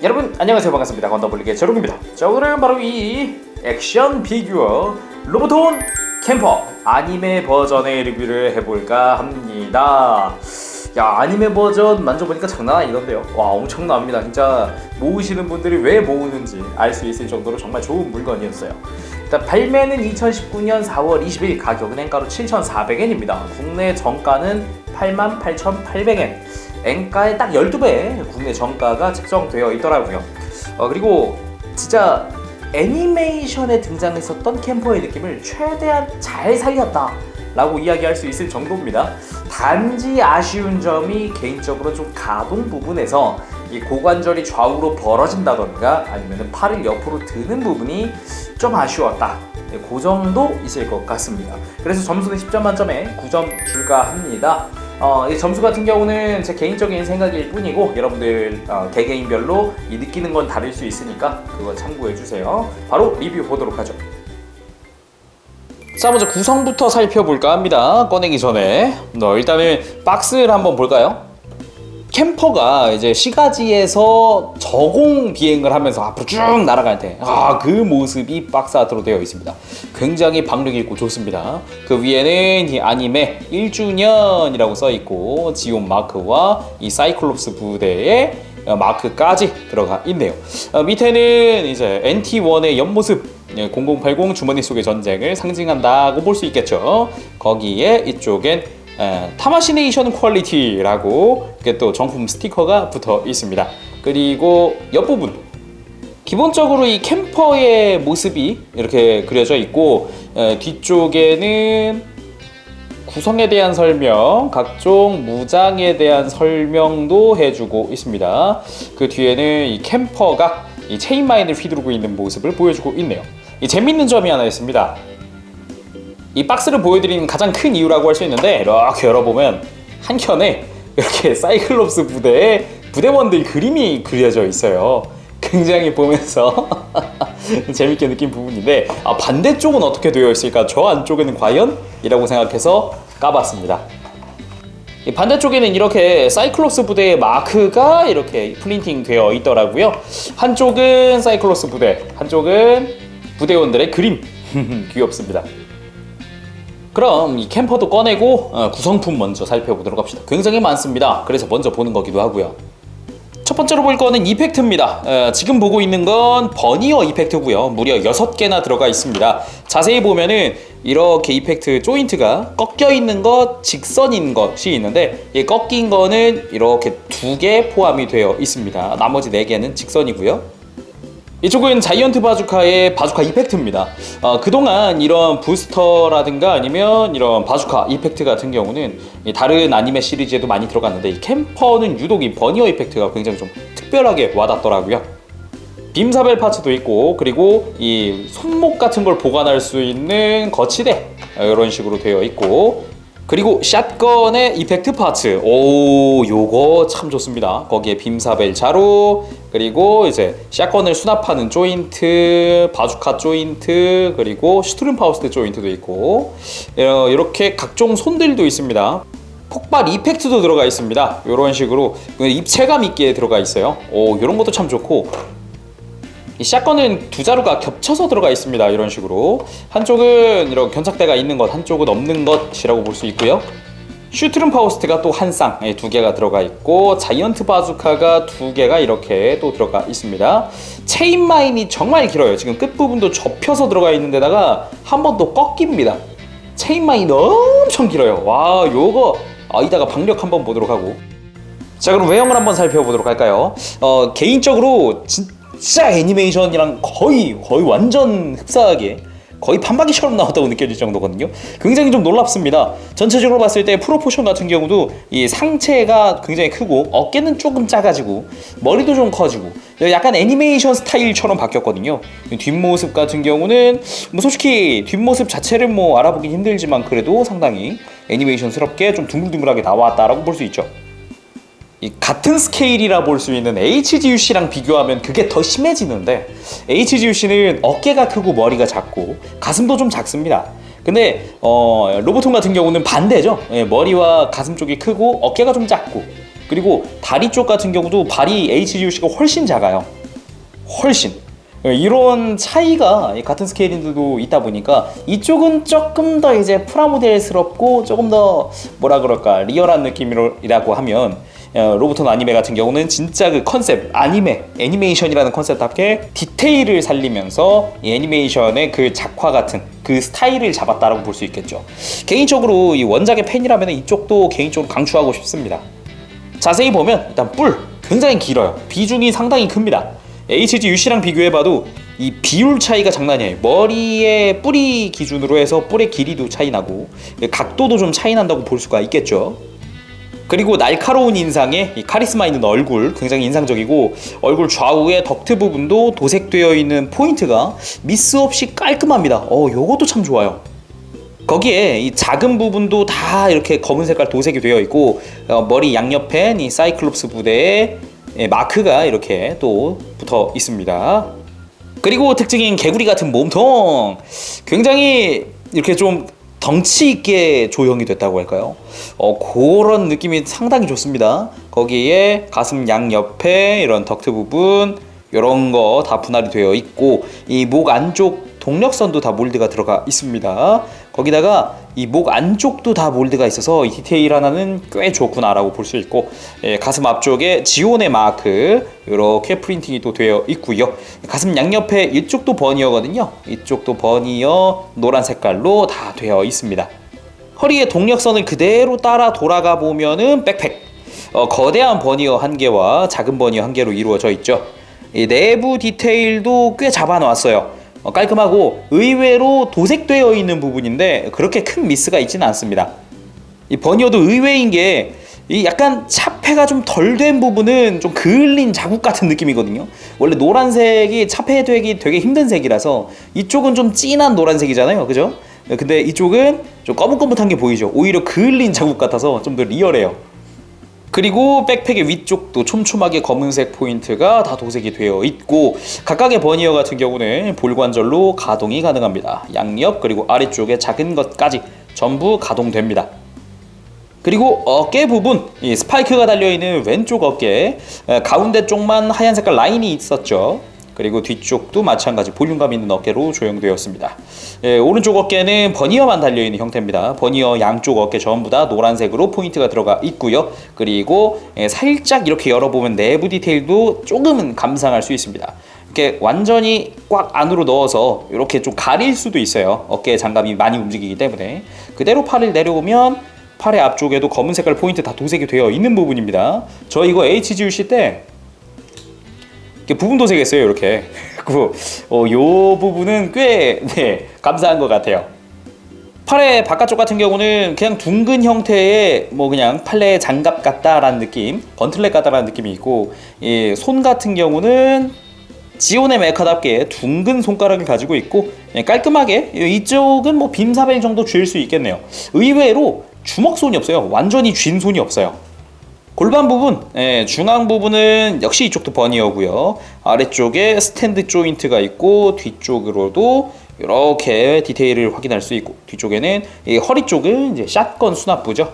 여러분 안녕하세요, 반갑습니다. 건더블릭의 제롬입니다. 자, 오늘은 바로 이 액션 피규어 로보톤 캠퍼 아니메 버전의 리뷰를 해볼까 합니다. 야, 아니메 버전 만져보니까 장난 아니던데요. 와, 엄청납니다. 진짜 모으시는 분들이 왜 모으는지 알 수 있을 정도로 정말 좋은 물건이었어요. 일단 발매는 2019년 4월 20일, 가격은 엔가로 7,400엔입니다. 국내 정가는 88,800엔. 엔가의 딱 12배 국내 정가가 책정되어 있더라고요. 그리고 진짜 애니메이션에 등장했었던 캠퍼의 느낌을 최대한 잘 살렸다 라고 이야기할 수 있을 정도입니다. 단지 아쉬운 점이 개인적으로 좀 가동 부분에서 이 고관절이 좌우로 벌어진다던가 아니면 팔을 옆으로 드는 부분이 좀 아쉬웠다, 그 정도 있을 것 같습니다. 그래서 점수는 10점 만점에 9점 줄까 합니다. 이 점수 같은 경우는 제 개인적인 생각일 뿐이고, 여러분들 개개인별로 이 느끼는 건 다를 수 있으니까 그거 참고해 주세요. 바로 리뷰 보도록 하죠. 자, 먼저 구성부터 살펴볼까 합니다. 꺼내기 전에 일단은 박스를 한번 볼까요? 캠퍼가 이제 시가지에서 저공 비행을 하면서 앞으로 쭉 날아갈 때 그 모습이 박스 아트로 되어 있습니다. 굉장히 박력 있고 좋습니다. 그 위에는 이 아니메 1주년이라고 써 있고 지온 마크와 이 사이클롭스 부대의 마크까지 들어가 있네요. 밑에는 이제 NT1의 옆모습 0080 주머니 속의 전쟁을 상징한다고 볼 수 있겠죠. 거기에 이쪽엔 타마시네이션 퀄리티라고 이렇게 또 정품 스티커가 붙어 있습니다. 그리고 옆부분 기본적으로 이 캠퍼의 모습이 이렇게 그려져 있고, 뒤쪽에는 구성에 대한 설명, 각종 무장에 대한 설명도 해주고 있습니다. 그 뒤에는 이 캠퍼가 이 체인마인을 휘두르고 있는 모습을 보여주고 있네요. 이 재밌는 점이 하나 있습니다. 이 박스를 보여드리는 가장 큰 이유라고 할 수 있는데, 이렇게 열어보면 한켠에 이렇게 사이클롭스 부대의 부대원들 그림이 그려져 있어요. 굉장히 보면서 재밌게 느낀 부분인데, 반대쪽은 어떻게 되어 있을까? 저 안쪽에는 과연? 이라고 생각해서 까봤습니다. 이 반대쪽에는 이렇게 사이클롭스 부대의 마크가 이렇게 프린팅 되어 있더라고요. 한쪽은 사이클롭스 부대, 한쪽은 부대원들의 그림. 귀엽습니다. 그럼 이 캠퍼도 꺼내고 구성품 먼저 살펴보도록 합시다. 굉장히 많습니다. 그래서 먼저 보는 거기도 하고요. 첫 번째로 볼 거는 이펙트입니다. 지금 보고 있는 건 버니어 이펙트고요. 무려 6개나 들어가 있습니다. 자세히 보면은 이렇게 이펙트 조인트가 꺾여 있는 것, 직선인 것이 있는데, 이 꺾인 거는 이렇게 2개 포함이 되어 있습니다. 나머지 4개는 직선이고요. 이쪽은 자이언트 바주카의 바주카 이펙트입니다. 그동안 이런 부스터라든가 아니면 이런 바주카 이펙트 같은 경우는 다른 아니메 시리즈에도 많이 들어갔는데, 이 캠퍼는 유독 이 버니어 이펙트가 굉장히 좀 특별하게 와닿더라고요. 빔사벨 파츠도 있고, 그리고 이 손목 같은 걸 보관할 수 있는 거치대, 이런 식으로 되어 있고, 그리고 샷건의 이펙트 파츠, 요거 참 좋습니다. 거기에 빔사벨 자루, 그리고 이제 샷건을 수납하는 조인트, 바주카 조인트, 그리고 슈트룸파우스트 조인트도 있고, 이렇게 각종 손들도 있습니다. 폭발 이펙트도 들어가 있습니다. 이런 식으로 입체감 있게 들어가 있어요. 이런 것도 참 좋고, 이 샷건은 2자루가 겹쳐서 들어가 있습니다. 이런 식으로 한쪽은 이런 견착대가 있는 것, 한쪽은 없는 것이라고 볼 수 있고요. 슈트룸 파우스트가 또 한 쌍 2개가 들어가 있고, 자이언트 바주카가 2개가 이렇게 또 들어가 있습니다. 체인마인이 정말 길어요. 지금 끝부분도 접혀서 들어가 있는 데다가 한 번 또 꺾입니다. 체인마인이 엄청 길어요. 와, 요거 이따가 박력 한번 보도록 하고. 자, 그럼 외형을 한번 살펴보도록 할까요? 개인적으로 진짜 애니메이션이랑 거의 완전 흡사하게 거의 판박이처럼 나왔다고 느껴질 정도거든요. 굉장히 좀 놀랍습니다. 전체적으로 봤을 때 프로포션 같은 경우도 이 상체가 굉장히 크고, 어깨는 조금 작아지고, 머리도 좀 커지고, 약간 애니메이션 스타일처럼 바뀌었거든요. 뒷모습 같은 경우는 솔직히 뒷모습 자체를 알아보긴 힘들지만 그래도 상당히 애니메이션스럽게 좀 둥글둥글하게 나왔다라고 볼 수 있죠. 같은 스케일이라 볼 수 있는 HGUC랑 비교하면 그게 더 심해지는데, HGUC는 어깨가 크고 머리가 작고 가슴도 좀 작습니다. 근데 로보톤 같은 경우는 반대죠. 머리와 가슴 쪽이 크고 어깨가 좀 작고, 그리고 다리 쪽 같은 경우도 발이 HGUC가 훨씬 작아요. 훨씬. 이런 차이가 같은 스케일인데도 있다 보니까 이쪽은 조금 더 이제 프라모델스럽고 조금 더 뭐라 그럴까 리얼한 느낌이라고 하면 로보톤 아니메 같은 경우는 진짜 그 컨셉 애니메이션이라는 컨셉답게 디테일을 살리면서 이 애니메이션의 그 작화 같은 그 스타일을 잡았다라고 볼 수 있겠죠. 개인적으로 이 원작의 팬이라면 이쪽도 개인적으로 강추하고 싶습니다. 자세히 보면 일단 뿔 굉장히 길어요. 비중이 상당히 큽니다. HGUC랑 비교해봐도 이 비율 차이가 장난이 아니에요. 머리의 뿌리 기준으로 해서 뿔의 길이도 차이 나고 각도도 좀 차이 난다고 볼 수가 있겠죠. 그리고 날카로운 인상에 이 카리스마 있는 얼굴 굉장히 인상적이고, 얼굴 좌우의 덕트 부분도 도색되어 있는 포인트가 미스 없이 깔끔합니다. 요것도 참 좋아요. 거기에 이 작은 부분도 다 이렇게 검은 색깔 도색이 되어 있고, 머리 양옆엔 이 사이클롭스 부대에 마크가 이렇게 또 붙어 있습니다. 그리고 특징인 개구리 같은 몸통, 굉장히 이렇게 좀 덩치 있게 조형이 됐다고 할까요? 그런 느낌이 상당히 좋습니다. 거기에 가슴 양옆에 이런 덕트 부분 이런 거 다 분할이 되어 있고, 이 목 안쪽 동력선도 다 몰드가 들어가 있습니다. 거기다가 이 목 안쪽도 다 몰드가 있어서 이 디테일 하나는 꽤 좋구나라고 볼 수 있고, 가슴 앞쪽에 지온의 마크 이렇게 프린팅이 또 되어 있고요. 가슴 양옆에 이쪽도 버니어거든요. 이쪽도 버니어 노란 색깔로 다 되어 있습니다. 허리에 동력선을 그대로 따라 돌아가 보면은 백팩, 거대한 버니어 한 개와 작은 버니어 한 개로 이루어져 있죠. 이 내부 디테일도 꽤 잡아놨어요. 깔끔하고 의외로 도색되어 있는 부분인데 그렇게 큰 미스가 있지는 않습니다. 이 버니어도 의외인 게 이 약간 차폐가 좀 덜 된 부분은 좀 그을린 자국 같은 느낌이거든요. 원래 노란색이 차폐되기 되게 힘든 색이라서 이쪽은 좀 진한 노란색이잖아요, 그죠? 근데 이쪽은 좀 거뭇거뭇한 게 보이죠. 오히려 그을린 자국 같아서 좀 더 리얼해요. 그리고 백팩의 위쪽도 촘촘하게 검은색 포인트가 다 도색이 되어 있고, 각각의 버니어 같은 경우는 볼관절로 가동이 가능합니다. 양옆 그리고 아래쪽에 작은 것까지 전부 가동됩니다. 그리고 어깨 부분, 이 스파이크가 달려있는 왼쪽 어깨, 가운데 쪽만 하얀 색깔 라인이 있었죠. 그리고 뒤쪽도 마찬가지 볼륨감 있는 어깨로 조형되었습니다. 오른쪽 어깨는 버니어만 달려있는 형태입니다. 버니어 양쪽 어깨 전부 다 노란색으로 포인트가 들어가 있고요. 그리고 살짝 이렇게 열어보면 내부 디테일도 조금은 감상할 수 있습니다. 이렇게 완전히 꽉 안으로 넣어서 이렇게 좀 가릴 수도 있어요. 어깨 장갑이 많이 움직이기 때문에. 그대로 팔을 내려오면 팔의 앞쪽에도 검은 색깔 포인트 다 도색이 되어 있는 부분입니다. 저 이거 HGUC 때 부분 도색했어요, 이렇게. 요 부분은 꽤 감사한 것 같아요. 팔의 바깥쪽 같은 경우는 그냥 둥근 형태의 그냥 팔레 장갑 같다라는 느낌, 건틀렛 같다라는 느낌이 있고, 이 손 같은 경우는 지온의 메카답게 둥근 손가락을 가지고 있고, 깔끔하게 이쪽은 빔사벨 정도 쥘 수 있겠네요. 의외로 주먹손이 없어요. 완전히 쥔 손이 없어요. 골반 부분, 중앙 부분은 역시 이쪽도 버니어고요. 아래쪽에 스탠드 조인트가 있고, 뒤쪽으로도 이렇게 디테일을 확인할 수 있고, 뒤쪽에는 이 허리 쪽은 이제 샷건 수납부죠.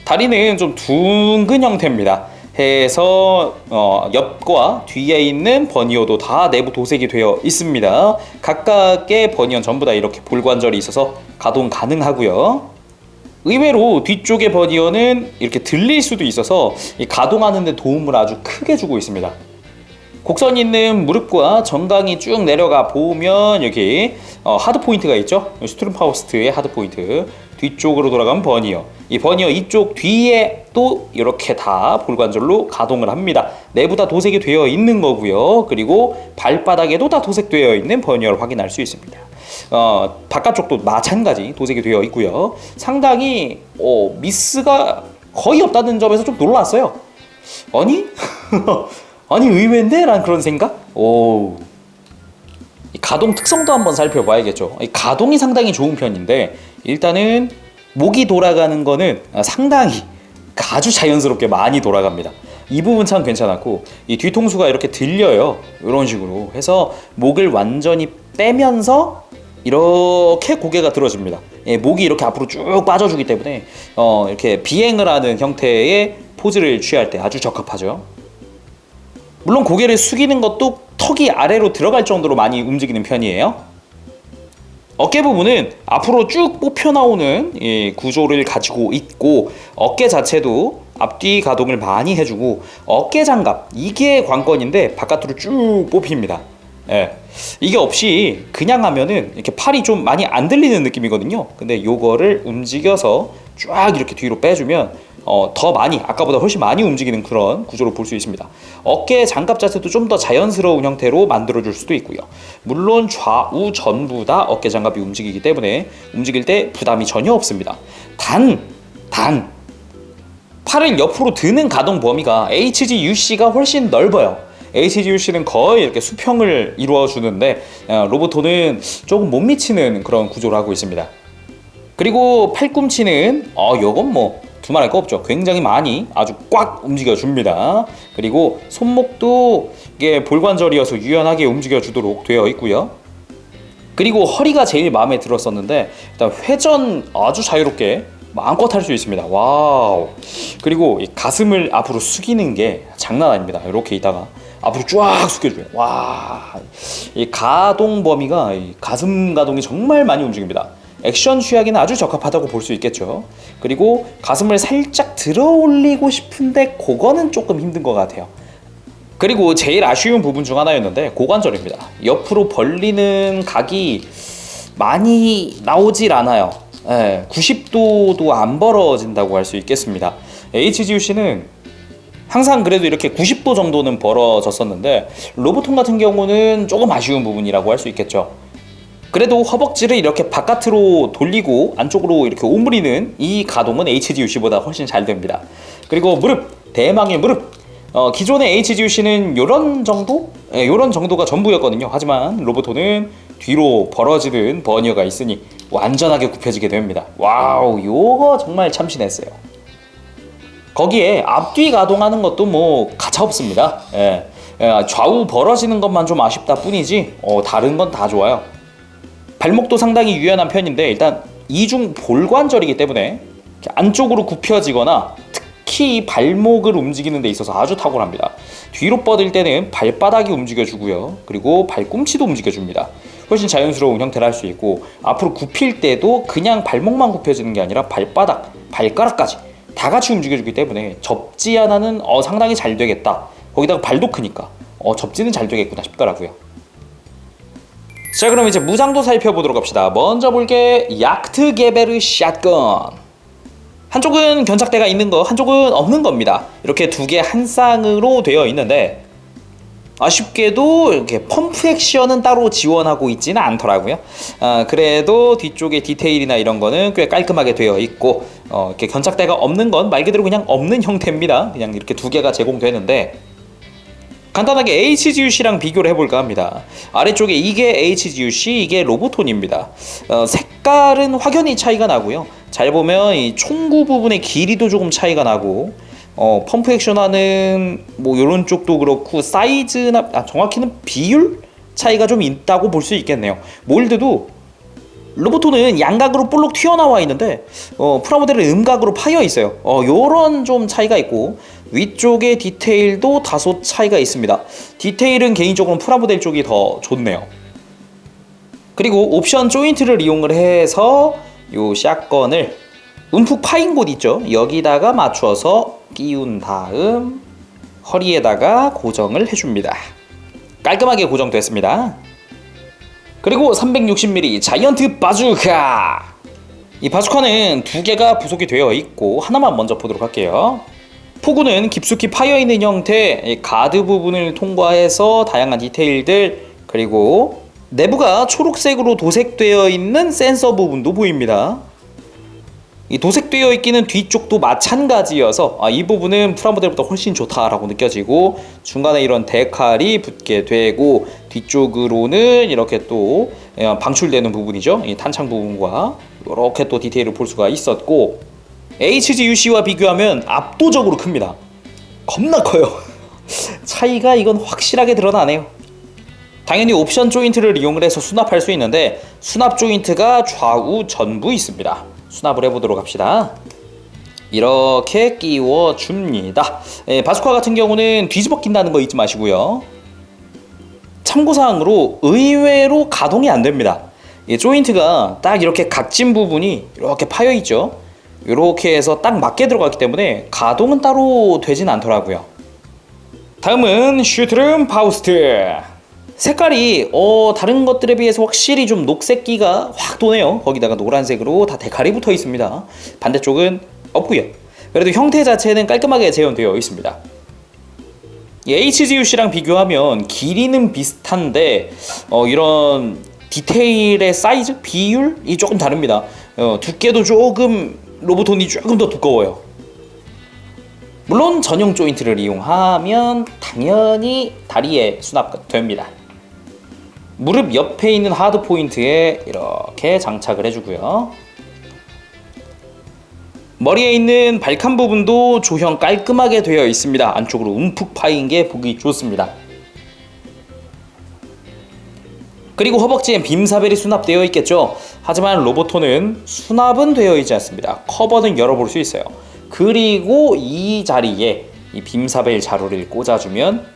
다리는 좀 둥근 형태입니다. 해서 옆과 뒤에 있는 버니어도 다 내부 도색이 되어 있습니다. 각각의 버니어는 전부 다 이렇게 볼관절이 있어서 가동 가능하고요. 의외로 뒤쪽의 버니어는 이렇게 들릴 수도 있어서 가동하는 데 도움을 아주 크게 주고 있습니다. 곡선 있는 무릎과 정강이 쭉 내려가 보면 여기 하드 포인트가 있죠. 슈트룸파우스트의 하드 포인트. 뒤쪽으로 돌아가면 버니어. 이 버니어 이쪽 뒤에 또 이렇게 다 볼관절로 가동을 합니다. 내부 다 도색이 되어 있는 거고요. 그리고 발바닥에도 다 도색되어 있는 버니어를 확인할 수 있습니다. 바깥쪽도 마찬가지 도색이 되어 있고요. 상당히 미스가 거의 없다는 점에서 좀 놀랐어요. 아니? 아니 의외인데? 라는 그런 생각? 이 가동 특성도 한번 살펴봐야겠죠. 이 가동이 상당히 좋은 편인데, 일단은 목이 돌아가는 거는 상당히 아주 자연스럽게 많이 돌아갑니다. 이 부분 참 괜찮았고, 이 뒤통수가 이렇게 들려요. 이런 식으로 해서 목을 완전히 빼면서 이렇게 고개가 들어집니다. 목이 이렇게 앞으로 쭉 빠져주기 때문에 이렇게 비행을 하는 형태의 포즈를 취할 때 아주 적합하죠. 물론 고개를 숙이는 것도 턱이 아래로 들어갈 정도로 많이 움직이는 편이에요. 어깨 부분은 앞으로 쭉 뽑혀 나오는 구조를 가지고 있고, 어깨 자체도 앞뒤 가동을 많이 해주고, 어깨 장갑 이게 관건인데 바깥으로 쭉 뽑힙니다. 예. 이게 없이 그냥 하면은 이렇게 팔이 좀 많이 안 들리는 느낌이거든요. 근데 요거를 움직여서 쫙 이렇게 뒤로 빼주면 더 많이, 아까보다 훨씬 많이 움직이는 그런 구조로 볼 수 있습니다. 어깨 장갑 자체도 좀 더 자연스러운 형태로 만들어줄 수도 있고요. 물론 좌우 전부 다 어깨 장갑이 움직이기 때문에 움직일 때 부담이 전혀 없습니다. 단 팔을 옆으로 드는 가동 범위가 HGUC가 훨씬 넓어요. HGUC는 거의 이렇게 수평을 이루어주는데 로보톤은 조금 못 미치는 그런 구조를 하고 있습니다. 그리고 팔꿈치는 요건 뭐 두말할 거 없죠. 굉장히 많이 아주 꽉 움직여줍니다. 그리고 손목도 이게 볼관절이어서 유연하게 움직여주도록 되어 있고요. 그리고 허리가 제일 마음에 들었었는데 일단 회전 아주 자유롭게 마음껏 할 수 있습니다. 와우. 그리고 이 가슴을 앞으로 숙이는 게 장난 아닙니다. 이렇게 있다가 앞으로 쫙 숙여줘요. 와, 이 가동 범위가 이 가슴 가동이 정말 많이 움직입니다. 액션 취하기는 아주 적합하다고 볼 수 있겠죠. 그리고 가슴을 살짝 들어 올리고 싶은데 그거는 조금 힘든 것 같아요. 그리고 제일 아쉬운 부분 중 하나였는데 고관절입니다. 옆으로 벌리는 각이 많이 나오질 않아요. 90도도 안 벌어진다고 할 수 있겠습니다. HGUC는 항상 그래도 이렇게 90도 정도는 벌어졌었는데 로보톤 같은 경우는 조금 아쉬운 부분이라고 할 수 있겠죠. 그래도 허벅지를 이렇게 바깥으로 돌리고 안쪽으로 이렇게 오므리는 이 가동은 HGUC보다 훨씬 잘 됩니다. 그리고 무릎, 대망의 무릎. 기존의 HGUC는 요런 정도? 요런 정도가 전부였거든요. 하지만 로보톤은 뒤로 벌어지는 버니어가 있으니 완전하게 굽혀지게 됩니다. 와우, 요거 정말 참신했어요. 거기에 앞뒤 가동하는 것도 뭐 가차없습니다. 좌우 벌어지는 것만 좀 아쉽다 뿐이지 다른 건 다 좋아요. 발목도 상당히 유연한 편인데 일단 이중 볼관절이기 때문에 안쪽으로 굽혀지거나 특히 발목을 움직이는 데 있어서 아주 탁월합니다. 뒤로 뻗을 때는 발바닥이 움직여주고요. 그리고 발꿈치도 움직여줍니다. 훨씬 자연스러운 형태를 할 수 있고, 앞으로 굽힐 때도 그냥 발목만 굽혀지는 게 아니라 발바닥, 발가락까지 다 같이 움직여주기 때문에 접지 하나는 상당히 잘 되겠다. 거기다가 발도 크니까 접지는 잘 되겠구나 싶더라고요. 자, 그럼 이제 무장도 살펴보도록 합시다. 먼저 볼 게 약트게베르 샷건. 한쪽은 견착대가 있는 거, 한쪽은 없는 겁니다. 이렇게 두 개 한 쌍으로 되어 있는데 아쉽게도 이렇게 펌프 액션은 따로 지원하고 있지는 않더라고요. 그래도 뒤쪽에 디테일이나 이런 거는 꽤 깔끔하게 되어 있고 이렇게 견착대가 없는 건 말 그대로 그냥 없는 형태입니다. 그냥 이렇게 두 개가 제공되는데 간단하게 HGUC랑 비교를 해볼까 합니다. 아래쪽에 이게 HGUC, 이게 로보톤입니다. 색깔은 확연히 차이가 나고요. 잘 보면 이 총구 부분의 길이도 조금 차이가 나고 펌프 액션하는 뭐 이런 쪽도 그렇고 사이즈나 정확히는 비율 차이가 좀 있다고 볼 수 있겠네요. 몰드도 로보톤은 양각으로 볼록 튀어나와 있는데 프라모델은 음각으로 파여 있어요. 요런 좀 차이가 있고 위쪽의 디테일도 다소 차이가 있습니다. 디테일은 개인적으로 프라모델 쪽이 더 좋네요. 그리고 옵션 조인트를 이용을 해서 요 샷건을 움푹 파인 곳 있죠? 여기다가 맞춰서 끼운 다음 허리에다가 고정을 해줍니다. 깔끔하게 고정됐습니다. 그리고 360mm 자이언트 바주카. 이 바주카는 두 개가 부속이 되어 있고 하나만 먼저 보도록 할게요. 포구는 깊숙이 파여있는 형태, 가드 부분을 통과해서 다양한 디테일들, 그리고 내부가 초록색으로 도색되어 있는 센서 부분도 보입니다. 이 도색되어 있기는 뒤쪽도 마찬가지여서 이 부분은 프라모델보다 훨씬 좋다라고 느껴지고, 중간에 이런 데칼이 붙게 되고 뒤쪽으로는 이렇게 또 방출되는 부분이죠. 이 탄창 부분과 이렇게 또 디테일을 볼 수가 있었고, HGUC와 비교하면 압도적으로 큽니다. 겁나 커요. 차이가 이건 확실하게 드러나네요. 당연히 옵션 조인트를 이용을 해서 수납할 수 있는데 수납 조인트가 좌우 전부 있습니다. 수납을 해보도록 합시다. 이렇게 끼워줍니다. 바주카 같은 경우는 뒤집어 낀다는 거 잊지 마시고요. 참고사항으로 의외로 가동이 안 됩니다. 이 조인트가 딱 이렇게 각진 부분이 이렇게 파여 있죠. 이렇게 해서 딱 맞게 들어갔기 때문에 가동은 따로 되진 않더라고요. 다음은 슈트룸 파우스트. 색깔이 다른 것들에 비해서 확실히 좀 녹색기가 확 도네요. 거기다가 노란색으로 다 데칼이 붙어 있습니다. 반대쪽은 없고요. 그래도 형태 자체는 깔끔하게 재현되어 있습니다. HGUC랑 비교하면 길이는 비슷한데 이런 디테일의 사이즈, 비율이 조금 다릅니다. 두께도 조금 로보톤이 조금 더 두꺼워요. 물론 전용 조인트를 이용하면 당연히 다리에 수납됩니다. 무릎 옆에 있는 하드 포인트에 이렇게 장착을 해주고요. 머리에 있는 발칸 부분도 조형 깔끔하게 되어 있습니다. 안쪽으로 움푹 파인 게 보기 좋습니다. 그리고 허벅지엔 빔사벨이 수납되어 있겠죠. 하지만 로보톤은 수납은 되어 있지 않습니다. 커버는 열어볼 수 있어요. 그리고 이 자리에 이 빔사벨 자루를 꽂아주면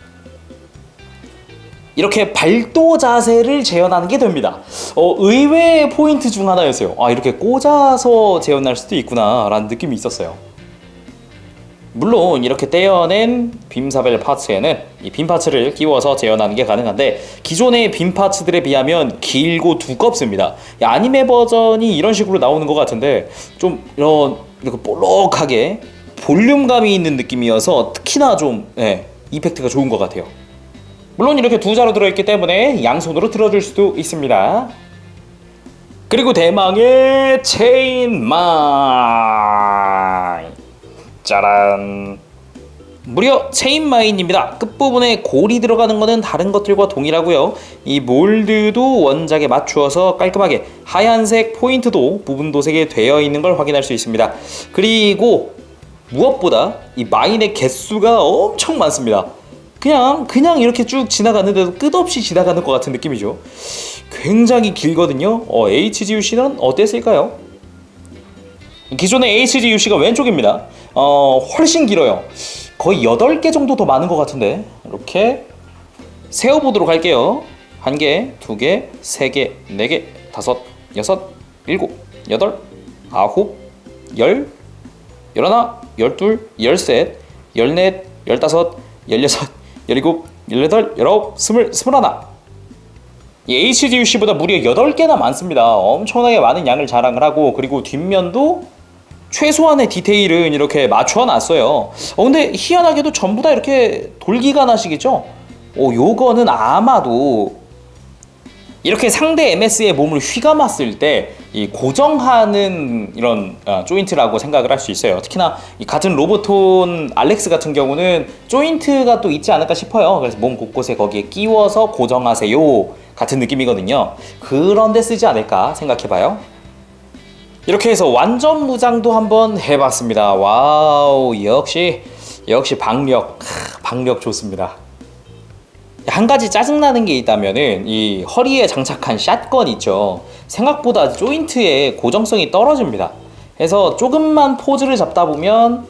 이렇게 발도 자세를 재현하는 게 됩니다. 의외의 포인트 중 하나였어요. 이렇게 꽂아서 재현할 수도 있구나 라는 느낌이 있었어요. 물론 이렇게 떼어낸 빔사벨 파츠에는 이 빔 파츠를 끼워서 재현하는 게 가능한데 기존의 빔 파츠들에 비하면 길고 두껍습니다. 아니메 버전이 이런 식으로 나오는 것 같은데 좀 이렇게 볼록하게 볼륨감이 있는 느낌이어서 특히나 좀 이펙트가 좋은 것 같아요. 물론 이렇게 두 자로 들어있기 때문에 양손으로 들어줄 수도 있습니다. 그리고 대망의 체인마인. 짜란. 무려 체인마인입니다. 끝부분에 골이 들어가는 것은 다른 것들과 동일하고요. 이 몰드도 원작에 맞추어서 깔끔하게 하얀색 포인트도 부분 도색이 되어 있는 걸 확인할 수 있습니다. 그리고 무엇보다 이 마인의 개수가 엄청 많습니다. 그냥 이렇게 쭉 지나갔는데도 끝없이 지나가는 것 같은 느낌이죠. 굉장히 길거든요. HGUC는 어땠을까요? 기존의 HGUC가 왼쪽입니다. 훨씬 길어요. 거의 8개 정도 더 많은 것 같은데 이렇게 세어보도록 할게요. 1개, 2개, 3개, 4개, 5, 6, 7, 8, 9, 10, 11, 12, 13, 14, 15, 16, 17, 18, 19, 20, 21. 이 HGUC보다 무려 8개나 많습니다. 엄청나게 많은 양을 자랑을 하고 그리고 뒷면도 최소한의 디테일은 이렇게 맞춰 놨어요. 근데 희한하게도 전부 다 이렇게 돌기관하시겠죠? 요거는 아마도 이렇게 상대 MS의 몸을 휘감았을 때 이 고정하는 이런 조인트라고 생각을 할 수 있어요. 특히나 이 같은 로보톤 알렉스 같은 경우는 조인트가 또 있지 않을까 싶어요. 그래서 몸 곳곳에 거기에 끼워서 고정하세요 같은 느낌이거든요. 그런데 쓰지 않을까 생각해봐요. 이렇게 해서 완전 무장도 한번 해봤습니다. 와우, 역시 박력 좋습니다. 한 가지 짜증나는 게 있다면은 이 허리에 장착한 샷건 있죠. 생각보다 조인트의 고정성이 떨어집니다. 그래서 조금만 포즈를 잡다 보면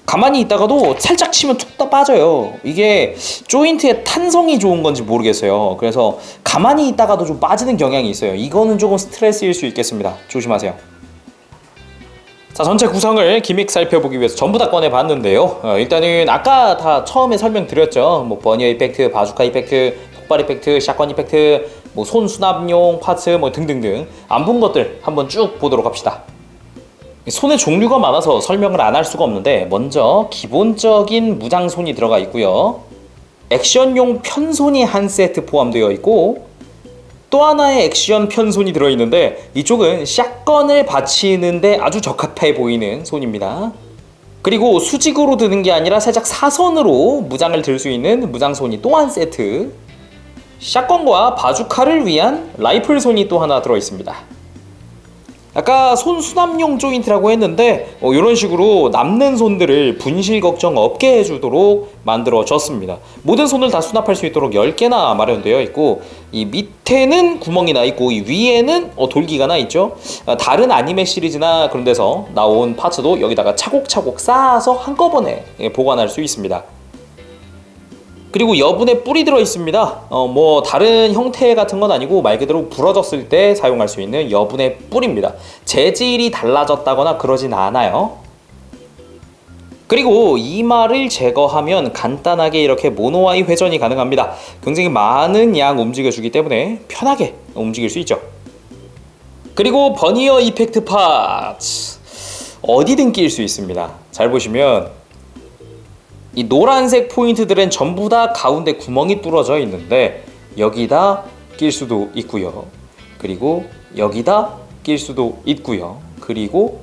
가만히 있다가도 살짝 치면 툭 빠져요. 이게 조인트의 탄성이 좋은 건지 모르겠어요. 그래서 가만히 있다가도 좀 빠지는 경향이 있어요. 이거는 조금 스트레스일 수 있겠습니다. 조심하세요. 자, 전체 구성을 기믹 살펴보기 위해서 전부 다 꺼내봤는데요. 일단은 아까 다 처음에 설명드렸죠. 뭐 버니어 이펙트, 바주카 이펙트, 폭발 이펙트, 샷건 이펙트, 뭐 손 수납용 파츠 뭐 등등등 안 본 것들 한번 쭉 보도록 합시다. 손의 종류가 많아서 설명을 안 할 수가 없는데 먼저 기본적인 무장손이 들어가 있고요. 액션용 편손이 한 세트 포함되어 있고 또 하나의 액션 편손이 들어있는데 이쪽은 샷건을 받치는데 아주 적합해 보이는 손입니다. 그리고 수직으로 드는 게 아니라 살짝 사선으로 무장을 들 수 있는 무장손이 또 한 세트, 샷건과 바주카를 위한 라이플 손이 또 하나 들어있습니다. 아까 손 수납용 조인트라고 했는데 이런 식으로 남는 손들을 분실 걱정 없게 해주도록 만들어졌습니다. 모든 손을 다 수납할 수 있도록 10개나 마련되어 있고, 이 밑에는 구멍이 나 있고 이 위에는 돌기가 나 있죠. 다른 아니메 시리즈나 그런 데서 나온 파츠도 여기다가 차곡차곡 쌓아서 한꺼번에 보관할 수 있습니다. 그리고 여분의 뿔이 들어 있습니다. 뭐 다른 형태 같은 건 아니고 말 그대로 부러졌을 때 사용할 수 있는 여분의 뿔입니다. 재질이 달라졌다거나 그러진 않아요. 그리고 이마를 제거하면 간단하게 이렇게 모노아이 회전이 가능합니다. 굉장히 많은 양 움직여주기 때문에 편하게 움직일 수 있죠. 그리고 버니어 이펙트 파츠 어디든 끼일 수 있습니다. 잘 보시면 이 노란색 포인트들은 전부 다 가운데 구멍이 뚫어져 있는데 여기다 낄 수도 있고요. 그리고 여기다 낄 수도 있고요. 그리고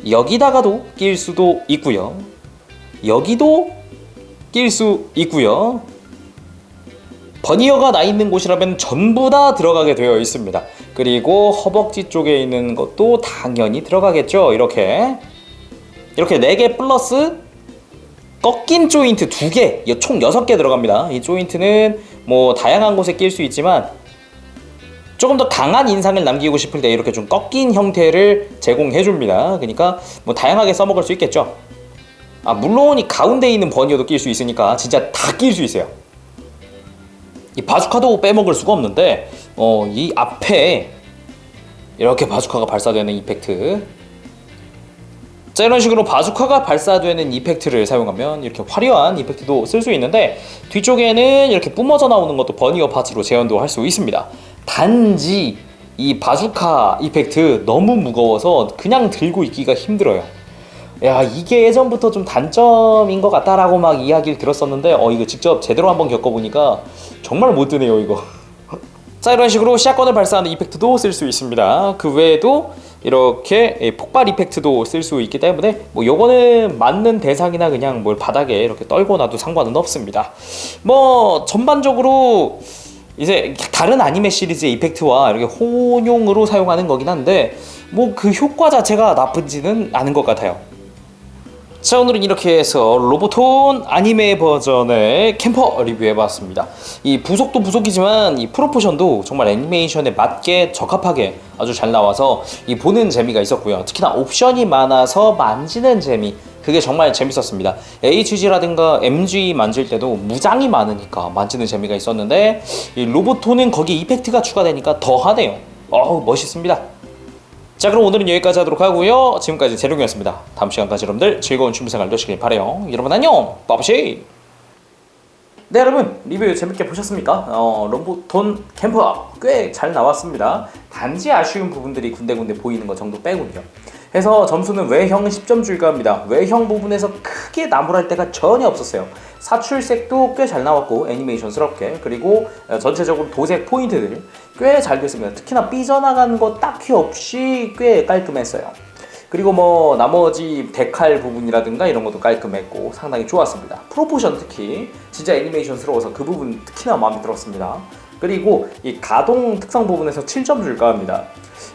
여기다가도 낄 수도 있고요. 여기도 낄 수 있고요. 버니어가 나 있는 곳이라면 전부 다 들어가게 되어 있습니다. 그리고 허벅지 쪽에 있는 것도 당연히 들어가겠죠. 이렇게 4개 플러스 꺾인 조인트 2개, 총 6개 들어갑니다. 이 조인트는 뭐 다양한 곳에 낄 수 있지만 조금 더 강한 인상을 남기고 싶을 때 이렇게 좀 꺾인 형태를 제공해 줍니다. 그러니까 뭐 다양하게 써먹을 수 있겠죠. 물론 이 가운데 있는 버니어도 낄 수 있으니까 진짜 다 낄 수 있어요. 이 바주카도 빼먹을 수가 없는데 이 앞에 이렇게 바주카가 발사되는 이펙트, 자, 이런 식으로 바주카가 발사되는 이펙트를 사용하면 이렇게 화려한 이펙트도 쓸 수 있는데, 뒤쪽에는 이렇게 뿜어져 나오는 것도 버니어 파츠로 재현도 할 수 있습니다. 단지 이 바주카 이펙트 너무 무거워서 그냥 들고 있기가 힘들어요. 야, 이게 예전부터 좀 단점인 것 같다라고 막 이야기를 들었었는데 이거 직접 제대로 한번 겪어보니까 정말 못 드네요 이거. 자, 이런 식으로 샷건을 발사하는 이펙트도 쓸 수 있습니다. 그 외에도 이렇게 폭발 이펙트도 쓸 수 있기 때문에 뭐 요거는 맞는 대상이나 그냥 뭘 바닥에 이렇게 떨고 놔도 상관은 없습니다. 뭐 전반적으로 이제 다른 아니메 시리즈의 이펙트와 이렇게 혼용으로 사용하는 거긴 한데 뭐 그 효과 자체가 나쁘지는 않은 것 같아요. 자, 오늘은 이렇게 해서 로보톤 아니메 버전의 캠퍼 리뷰해봤습니다. 이 부속도 부속이지만 이 프로포션도 정말 애니메이션에 맞게 적합하게 아주 잘 나와서 이 보는 재미가 있었고요. 특히나 옵션이 많아서 만지는 재미, 그게 정말 재밌었습니다. HG라든가 MG 만질 때도 무장이 많으니까 만지는 재미가 있었는데 이 로보톤은 거기에 이펙트가 추가되니까 더하네요. 멋있습니다. 자, 그럼 오늘은 여기까지 하도록 하고요. 지금까지 재룡이었습니다. 다음 시간까지 여러분들 즐거운 취미생활 되시길 바라요. 여러분 안녕, 빠바시. 네, 여러분 리뷰 재밌게 보셨습니까? 로보톤 캠퍼 꽤 잘 나왔습니다. 단지 아쉬운 부분들이 군데군데 보이는 것 정도 빼군요. 해서 점수는 외형 10점 줄까 합니다. 외형 부분에서 크게 나무랄 데가 전혀 없었어요. 사출색도 꽤 잘 나왔고 애니메이션스럽게, 그리고 전체적으로 도색 포인트들 꽤 잘 됐습니다. 특히나 삐져나가는 거 딱히 없이 꽤 깔끔했어요. 그리고 뭐 나머지 데칼 부분이라든가 이런 것도 깔끔했고 상당히 좋았습니다. 프로포션 특히 진짜 애니메이션스러워서 그 부분 특히나 마음에 들었습니다. 그리고 이 가동 특성 부분에서 7점 줄까 합니다.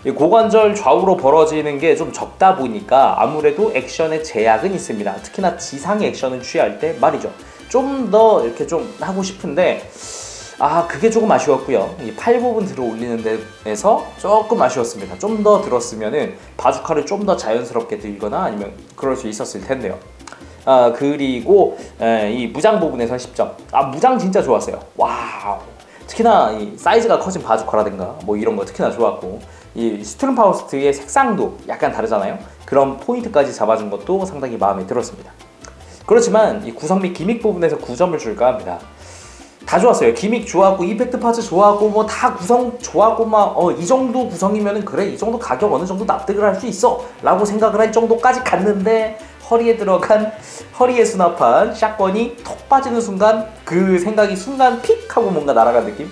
이 고관절 좌우로 벌어지는 게 좀 적다 보니까 아무래도 액션에 제약은 있습니다. 특히나 지상의 액션을 취할 때 말이죠. 좀 더 이렇게 좀 하고 싶은데 그게 조금 아쉬웠고요. 이 팔 부분 들어 올리는 데에서 조금 아쉬웠습니다. 좀 더 들었으면은 바주카를 좀 더 자연스럽게 들거나 아니면 그럴 수 있었을 텐데요. 그리고 이 무장 부분에서 10점. 무장 진짜 좋았어요. 와우. 특히나 이 사이즈가 커진 바주카라든가 뭐 이런 거 특히나 좋았고, 이 스트룸파우스트의 색상도 약간 다르잖아요. 그런 포인트까지 잡아준 것도 상당히 마음에 들었습니다. 그렇지만 이 구성 및 기믹 부분에서 9점을 줄까 합니다. 다 좋았어요. 기믹 좋았고 이펙트 파츠 좋았고 뭐 다 구성 좋았고 막 이 정도 구성이면은 그래, 이 정도 가격 어느 정도 납득을 할 수 있어 라고 생각을 할 정도까지 갔는데, 허리에 수납한 샷건이 톡 빠지는 순간 그 생각이 순간 픽 하고 뭔가 날아간 느낌?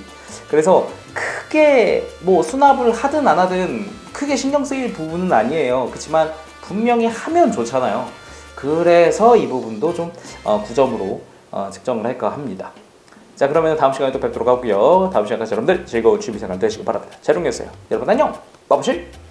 그래서 크게 뭐 수납을 하든 안 하든 크게 신경 쓰일 부분은 아니에요. 그렇지만 분명히 하면 좋잖아요. 그래서 이 부분도 좀 9점으로 측정을 할까 합니다. 자, 그러면 다음 시간에 또 뵙도록 하고요. 다음 시간까지 여러분들 즐거운 취미생활 되시길 바랍니다. 재롱이었어요. 여러분 안녕, 빠바시.